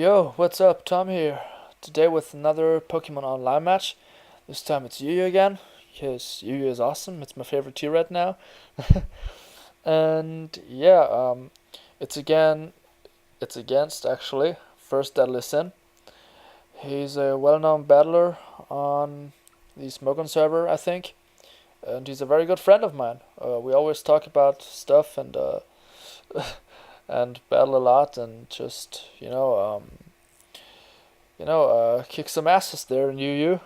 Yo, what's up? Tom here. Today with another Pokemon Online match. This time it's Yu again, because Yu is awesome. It's my favorite tier right now. And yeah, it's again, it's against actually First Deadly Sin. He's a well-known battler on the Smogon server, I think, and he's a very good friend of mine. We always talk about stuff and and battle a lot and just kick some asses there in UU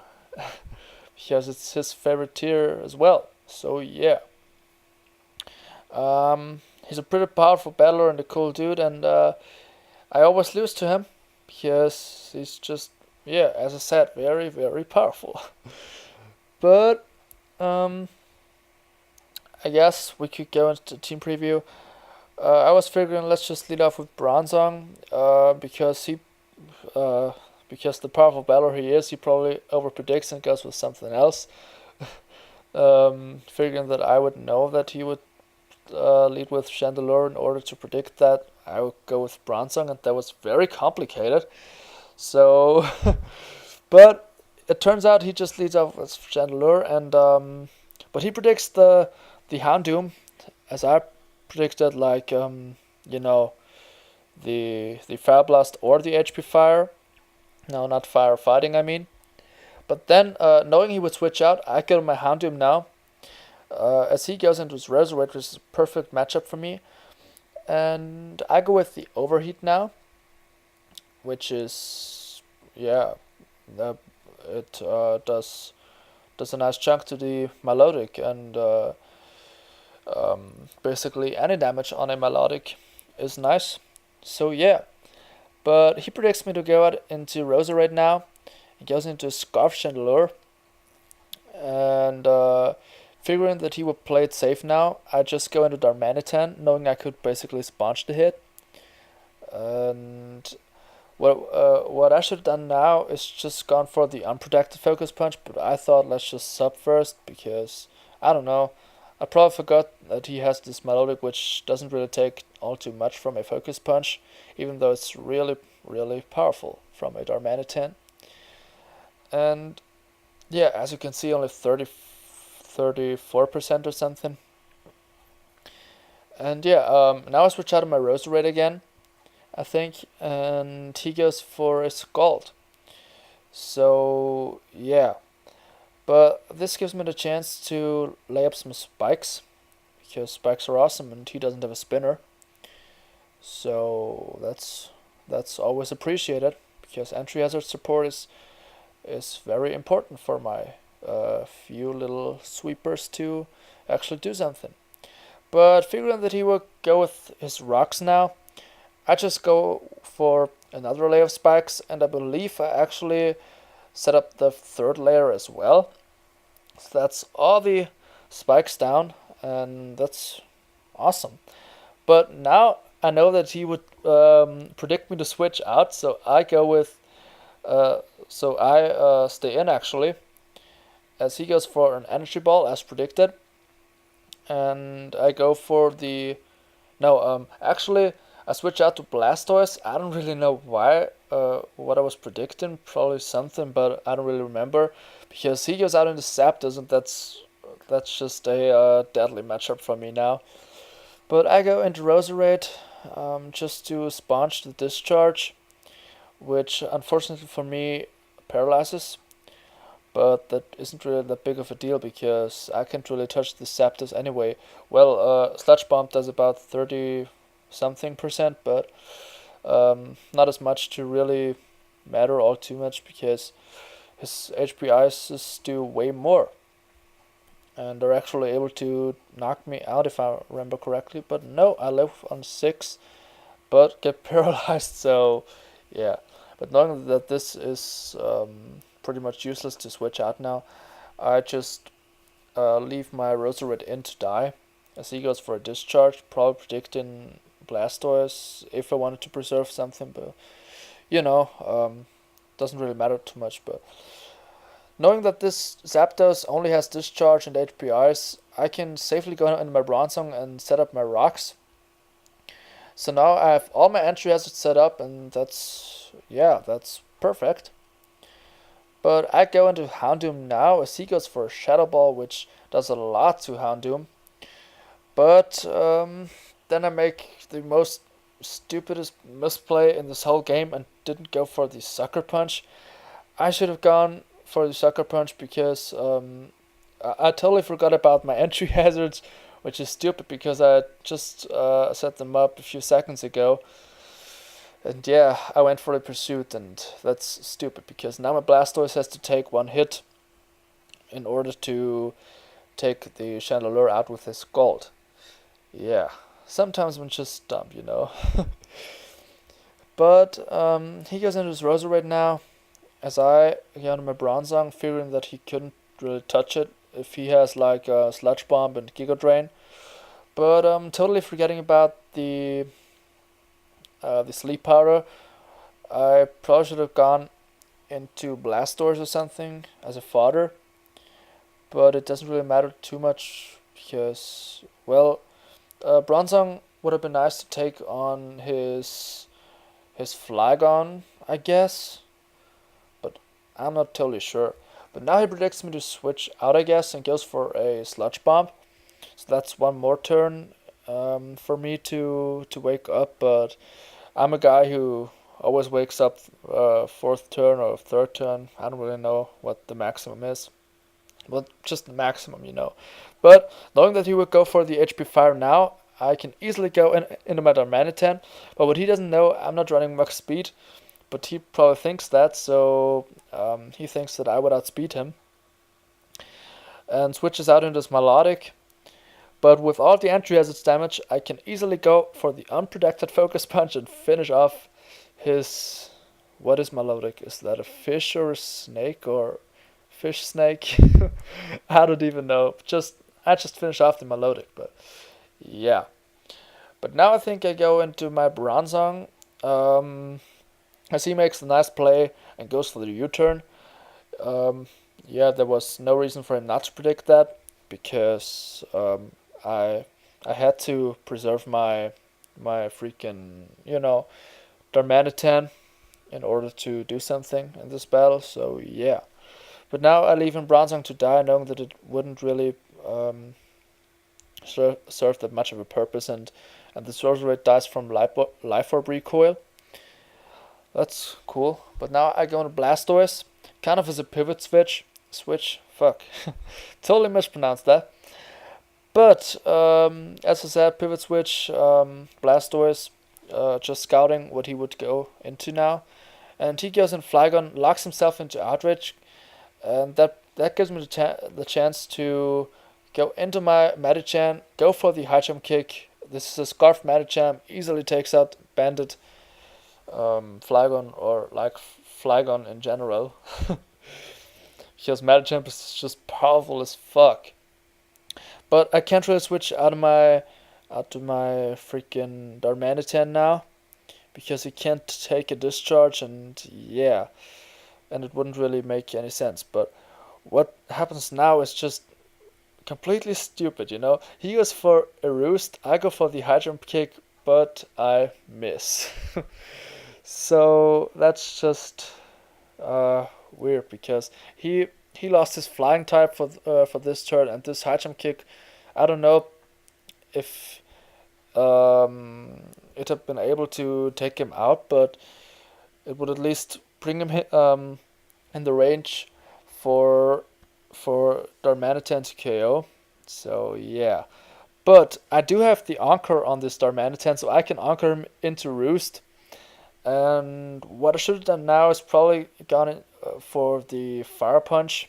because it's his favorite tier as well. So yeah, he's a pretty powerful battler and a cool dude, and I always lose to him because he's just, yeah, as I said, very very powerful. But um, I guess we could go into the team preview. I was figuring let's just lead off with Bronzong, uh, because the powerful battler he is, he probably overpredicts and goes with something else. Figuring that I would know that he would lead with Chandelure in order to predict that, I would go with Bronzong, and that was very complicated. So, but it turns out he just leads off with Chandelure, and but he predicts the Houndoom, as I predicted, like the Fire Blast or the HP Fire. No, not firefighting, I mean. But then, knowing he would switch out, I go to my Houndoom now. As he goes into his Resurrect, which is a perfect matchup for me. And I go with the Overheat now, which is, yeah, it does a nice chunk to the Melodic, and basically any damage on a Melodic is nice. So yeah, but he predicts me to go out into Roserade now. He goes into Scarf Chandelure, and figuring that he would play it safe now, I just go into Darmanitan, knowing I could basically sponge the hit. And what I should have done now is just gone for the unprotected Focus Punch, but I thought let's just sub first because I don't know. I probably forgot that he has this Melodic, which doesn't really take all too much from a Focus Punch, even though it's really, really powerful from a Darmanitan. And yeah, as you can see, only 34% or something. And yeah, now I switch out of my Roserade again, I think, and he goes for a Scald. So yeah, but this gives me the chance to lay up some spikes, because spikes are awesome and he doesn't have a spinner. So that's always appreciated, because entry hazard support is very important for my few little sweepers to actually do something. But figuring that he will go with his rocks now, I just go for another layer of spikes, and I believe I actually set up the third layer as well. So that's all the spikes down, and that's awesome. But now I know that he would predict me to switch out, so I go with stay in actually, as he goes for an energy ball as predicted, and I go for the no actually I switch out to Blastoise. I don't really know why, what I was predicting, probably something, but I don't really remember, because he goes out into Zapdos, and that's just a deadly matchup for me now. But I go into Roserade just to sponge the discharge, which unfortunately for me paralyzes. But that isn't really that big of a deal because I can't really touch the Zapdos anyway. Well, Sludge Bomb does about 30 something percent, but not as much to really matter all too much, because his HP Ices do way more and are actually able to knock me out if I remember correctly. But no, I live on 6 but get paralyzed, so yeah. But knowing that this is pretty much useless to switch out now, I just leave my Roserade in to die, as he goes for a discharge, probably predicting Blastoise if I wanted to preserve something, but doesn't really matter too much. But knowing that this Zapdos only has discharge and HPIs, I can safely go into my Bronzong and set up my rocks. So now I have all my entry hazards set up, and that's perfect. But I go into Houndoom now as he goes for a Shadow Ball, which does a lot to Houndoom. But then I make the most stupidest misplay in this whole game and didn't go for the Sucker Punch. I should have gone for the Sucker Punch because I totally forgot about my entry hazards, which is stupid because I just set them up a few seconds ago. And yeah, I went for the Pursuit, and that's stupid because now my Blastoise has to take one hit in order to take the Chandelure out with his Gold. Yeah, sometimes I'm just dumb. But he goes into his Roserade now, as I get on my Bronzong, figuring that he couldn't really touch it if he has like a Sludge Bomb and Giga Drain. But I'm totally forgetting about the Sleep Powder. I probably should have gone into Blastoise or something as a fodder, but it doesn't really matter too much because, well, Bronzong would have been nice to take on his Flygon, I guess, but I'm not totally sure. But now he predicts me to switch out, I guess, and goes for a Sludge Bomb. So that's one more turn for me to wake up. But I'm a guy who always wakes up fourth turn or third turn. I don't really know what the maximum is. Well, just the maximum. But knowing that he would go for the HP Fire now, I can easily go into my Darmanitan. But what he doesn't know, I'm not running max speed. But he probably thinks that, so he thinks that I would outspeed him. And switches out into his Melodic. But with all the entry hazards damage, I can easily go for the unprotected Focus Punch and finish off his... What is Melodic? Is that a fish or a snake or fish snake? I don't even know. I just finish off the Melodic, but yeah. But now I think I go into my Bronzong. As he makes a nice play and goes for the U-turn. Yeah, there was no reason for him not to predict that because I had to preserve my freaking Darmanitan in order to do something in this battle. So yeah, but now I leave him Bronzong to die, knowing that it wouldn't really serve that much of a purpose, and the Roserade dies from Life Orb recoil. That's cool. But now I go into Blastoise, kind of as a pivot switch. Fuck, totally mispronounced that. But as I said, pivot switch, Blastoise, just scouting what he would go into now, and he goes in Flygon, locks himself into Outrage, and that gives me the chance to go into my Medicham, go for the high jump kick. This is a Scarf Medicham, easily takes out Bandit, Flygon, or like Flygon in general, because Medicham is just powerful as fuck. But I can't really switch out to my freaking Darmanitan now because he can't take a discharge, and yeah, and it wouldn't really make any sense. But what happens now is just completely stupid. He goes for a Roost, I go for the high jump kick, but I miss. So that's just weird because he lost his flying type for this turn, and this high jump kick, I don't know if it had been able to take him out, but it would at least bring him in the range for Darmanitan to KO. So yeah, but I do have the Anchor on this Darmanitan, so I can anchor him into Roost. And what I should have done now is probably gone in, for the Fire Punch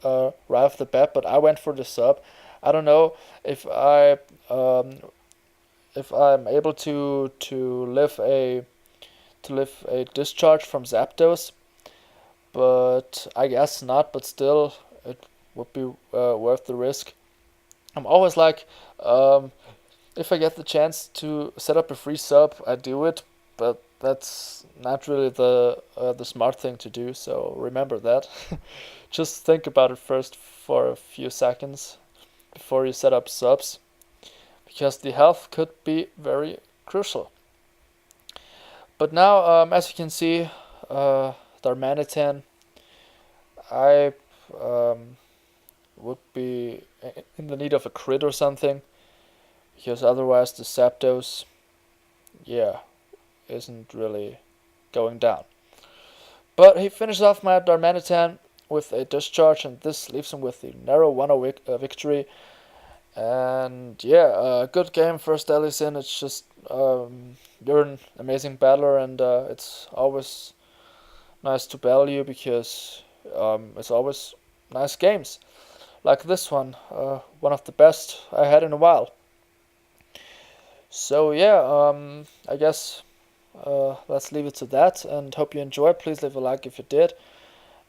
right off the bat, but I went for the sub. I don't know if I'm able to live a discharge from Zapdos, but I guess not. But still, it would be worth the risk. I'm always like, if I get the chance to set up a free sub, I do it. But that's not really the smart thing to do. So remember that. Just think about it first for a few seconds before you set up subs, because the health could be very crucial. But now, as you can see, Darmanitan, I would be in the need of a crit or something, because otherwise the Zapdos, yeah, isn't really going down. But he finishes off my Darmanitan with a discharge, and this leaves him with the narrow 1-0 victory. And yeah, good game first Ellison. It's just you're an amazing battler, and it's always nice to battle you because it's always nice games like this one. One of the best I had in a while. So yeah, I guess let's leave it to that, and hope you enjoyed. Please leave a like if you did.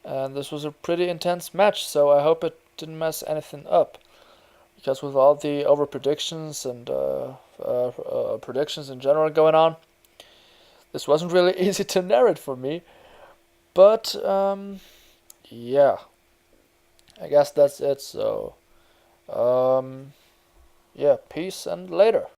And this was a pretty intense match, so I hope it didn't mess anything up. Because with all the over predictions and predictions in general going on, this wasn't really easy to narrate for me. But yeah, I guess that's it. So yeah, peace and later.